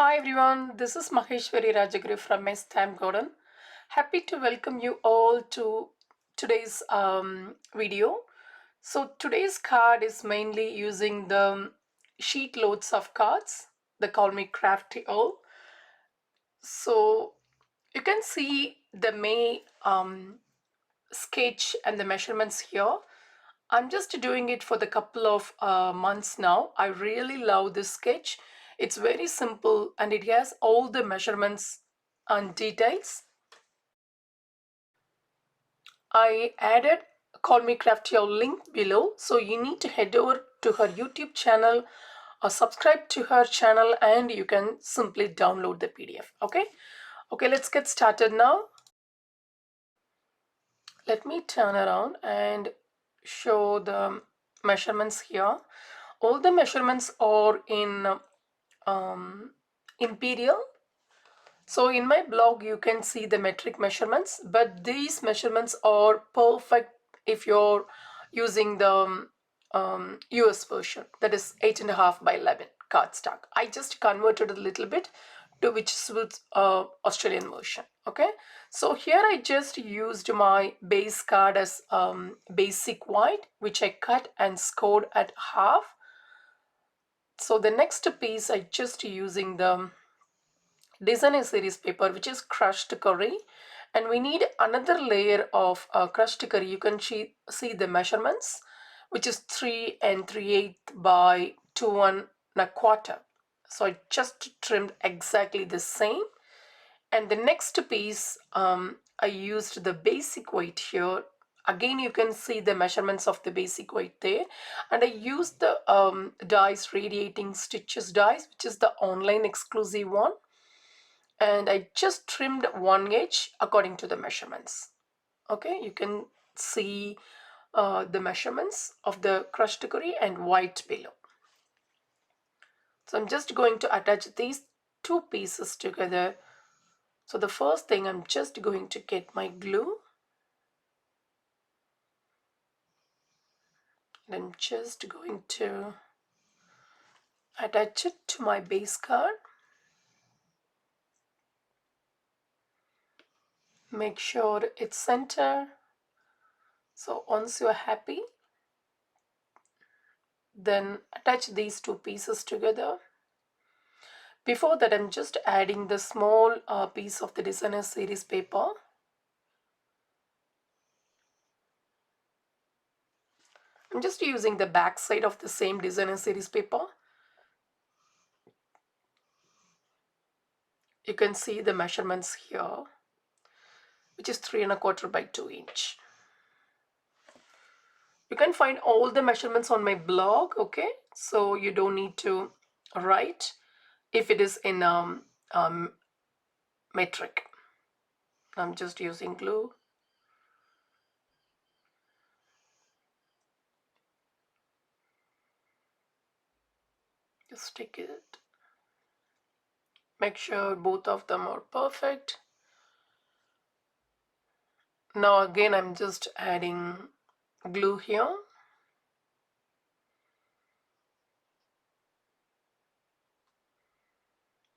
Hi everyone, this is maheswarirajaguru from MyStampGarden. Happy to welcome you all to today's video. So today's card is mainly using the sheet loads of cards. They call me Crafty all. So you can see the May sketch and the measurements here. I'm just doing it for the couple of months now. I really love this sketch. It's very simple and it has all the measurements and details. I added Call Me Crafty link below, so you need to head over to her YouTube channel or subscribe to her channel and you can simply download the PDF. Okay, let's get started now. Let me turn around and show the measurements here. All the measurements are in imperial. So in my blog you can see the metric measurements, but these measurements are perfect if you're using the US version, that is 8.5 by 11 cardstock. I just converted a little bit to which suits Australian version. Okay, so here I just used my base card as basic white, which I cut and scored at half. So the next piece I just using the designer series paper, which is crushed curry, and we need another layer of crushed curry. You can see the measurements, which is 3 3/8 by 2 1/4. So I just trimmed exactly the same. And the next piece, I used the basic weight here. Again, you can see the measurements of the basic weight there. And I used the dies radiating stitches dies, which is the online exclusive one. And I just trimmed one edge according to the measurements. Okay, you can see the measurements of the crushed curry and white below. So I'm just going to attach these two pieces together. So the first thing, I'm just going to get my glue. And I'm just going to attach it to my base card. Make sure it's center. So once you're happy, then attach these two pieces together. Before that, I'm just adding the small piece of the designer series paper. I'm just using the back side of the same designer series paper. You can see the measurements here, which is 3 1/4 by 2 inch. You can find all the measurements on my blog, okay? So you don't need to write if it is in metric. I'm just using glue. Just stick it. Make sure both of them are perfect. Now again, I'm just adding glue here.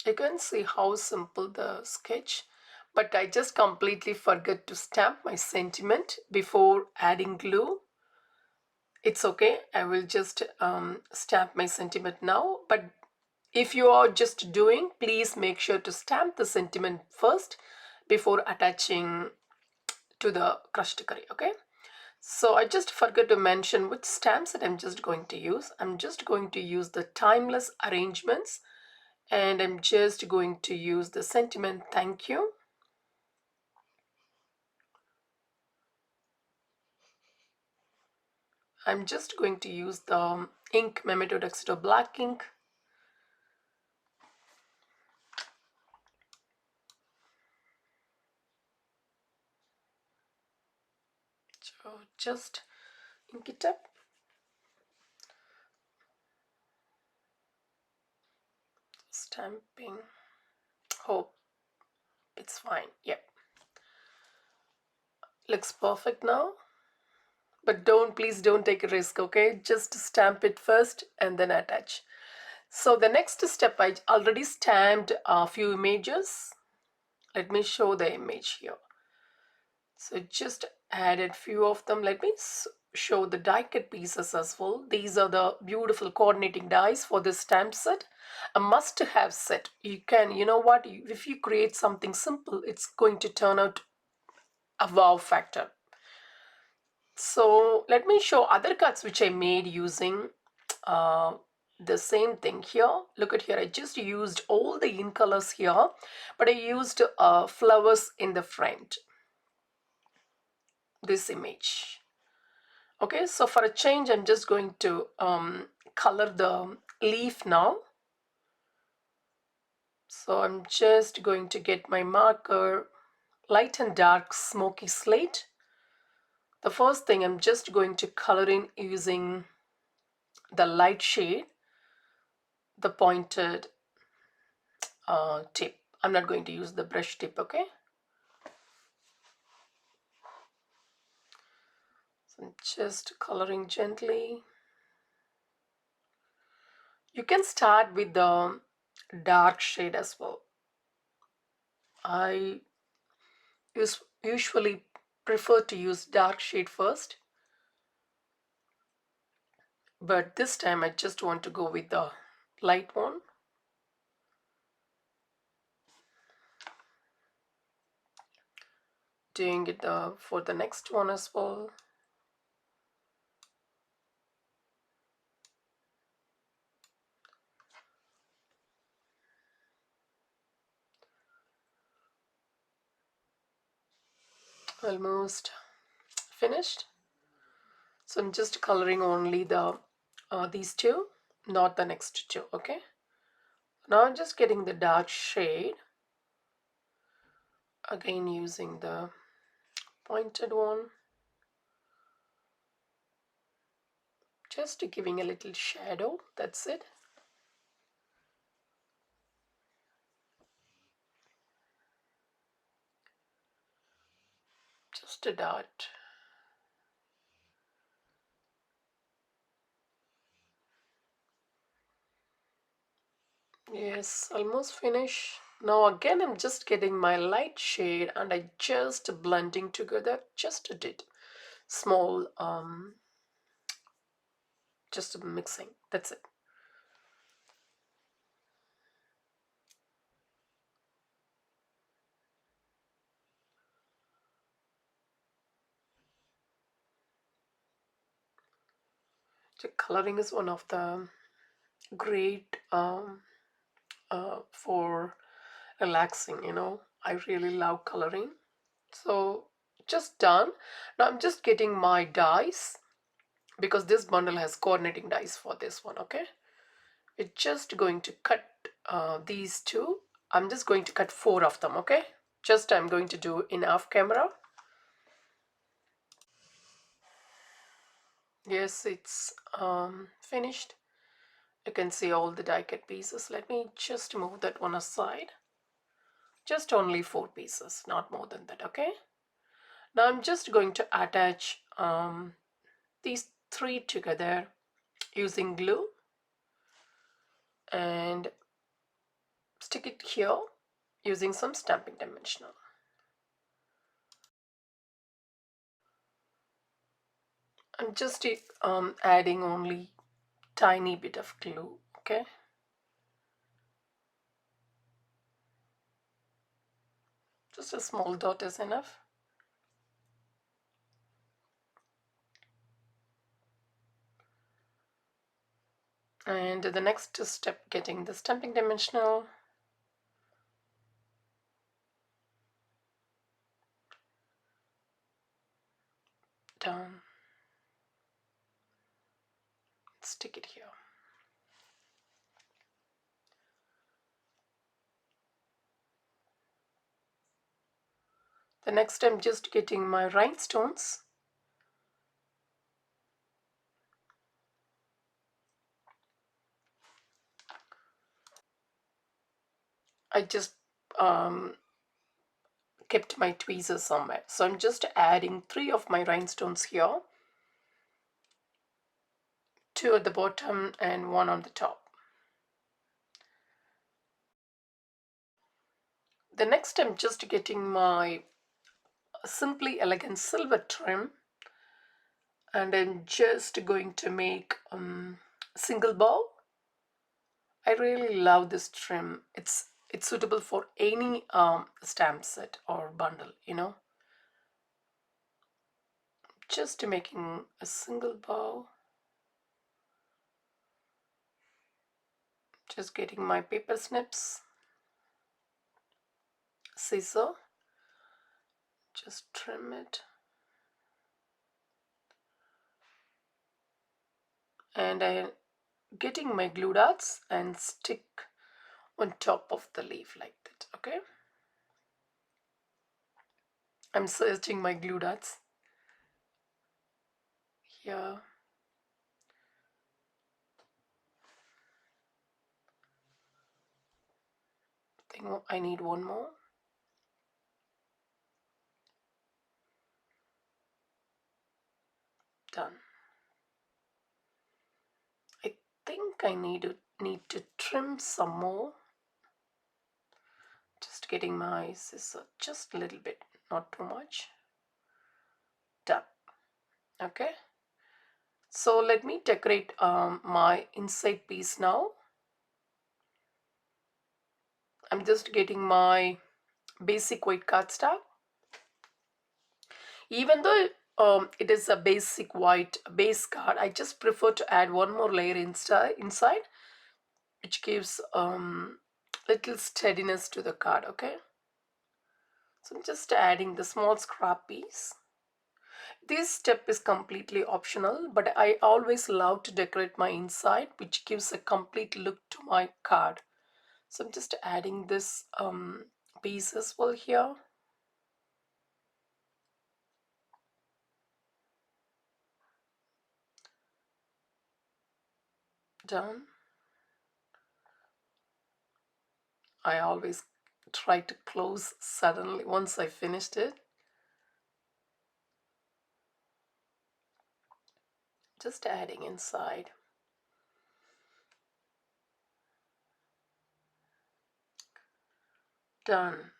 You can see how simple the sketch, but I just completely forgot to stamp my sentiment before adding glue. It's okay, I will just stamp my sentiment now, but if you are just doing, please make sure to stamp the sentiment first before attaching to the crushed curry, okay? So I just forgot to mention which stamps that I'm just going to use. I'm just going to use the timeless arrangements, and I'm just going to use the sentiment thank you. I'm just going to use the ink Memento Tuxedo black ink. So just ink it up. Stamping. Hope it's fine. Yep. Looks perfect now. But please don't take a risk, okay? Just stamp it first and then attach. So the next step, I already stamped a few images. Let me show the image here. So just added few of them. Let me show the die cut pieces as well. These are the beautiful coordinating dies for this stamp set. A must have set. You can, you know what, if you create something simple, it's going to turn out a wow factor. So let me show other cuts which I made using the same thing here. Look at here, I just used all the in colors here, but I used flowers in the front. This image. Okay, so for a change, I'm just going to color the leaf now. So I'm just going to get my marker, light and dark smoky slate. The first thing, I'm just going to color in using the light shade, the pointed tip. I'm not going to use the brush tip, okay? So I'm just coloring gently. You can start with the dark shade as well. I usually prefer to use dark shade first, but this time I just want to go with the light one. Doing it for the next one as well. Almost finished. So I'm just coloring only the these two, not the next two. Okay, now I'm just getting the dark shade, again using the pointed one, just giving a little shadow. That's it. Just a dot. Yes, almost finished. Now again I'm just getting my light shade and I just blending together just a bit. Small just mixing. That's it. So coloring is one of the great for relaxing, you know. I really love coloring. So just done. Now I'm just getting my dies because this bundle has coordinating dies for this one. Okay, we're just going to cut these two. I'm just going to cut 4 of them. Okay, just I'm going to do in off camera. Yes, it's finished. You can see all the die cut pieces. Let me just move that one aside. Just only 4 pieces, not more than that. Okay, now I'm just going to attach these 3 together using glue and stick it here using some stamping dimensional. I'm just adding only tiny bit of glue. Okay, just a small dot is enough. And the next step, getting the stamping dimensional. Down. Stick it here. The next I'm just getting my rhinestones. I just kept my tweezers somewhere. So I'm just adding 3 of my rhinestones here. 2 at the bottom and 1 on the top. The next I'm just getting my Simply Elegant silver trim, and I'm just going to make single bow. I really love this trim. It's suitable for any stamp set or bundle, you know. Just making a single bow. Just getting my paper snips, scissor, just trim it. And I'm getting my glue dots and stick on top of the leaf like that, okay? I'm searching my glue dots here. I think I need one more. Done. I think I need to trim some more. Just getting my scissor just a little bit, not too much. Done. Okay. So let me decorate my inside piece now. I'm just getting my basic white cardstock. Even though it is a basic white base card, I just prefer to add one more layer inside, which gives little steadiness to the card, okay? So I'm just adding the small scrap piece. This step is completely optional, but I always love to decorate my inside, which gives a complete look to my card. So I'm just adding this piece as well here. Done. I always try to close suddenly once I finished it. Just adding inside. Done.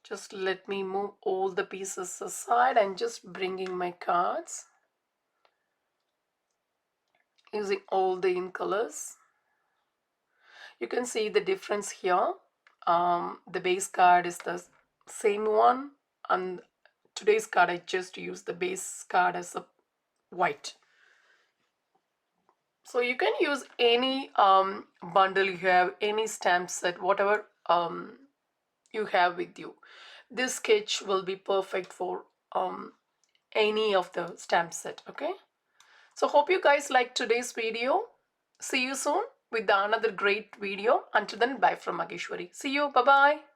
Just let me move all the pieces aside and just bringing my cards using all the in colors. You can see the difference here. The base card is the same one, and today's card I just used the base card as a white. So you can use any bundle you have, any stamp set, whatever you have with you. This sketch will be perfect for any of the stamp set, okay? So hope you guys liked today's video. See you soon with another great video. Until then, bye from Maheshwari. See you. Bye-bye.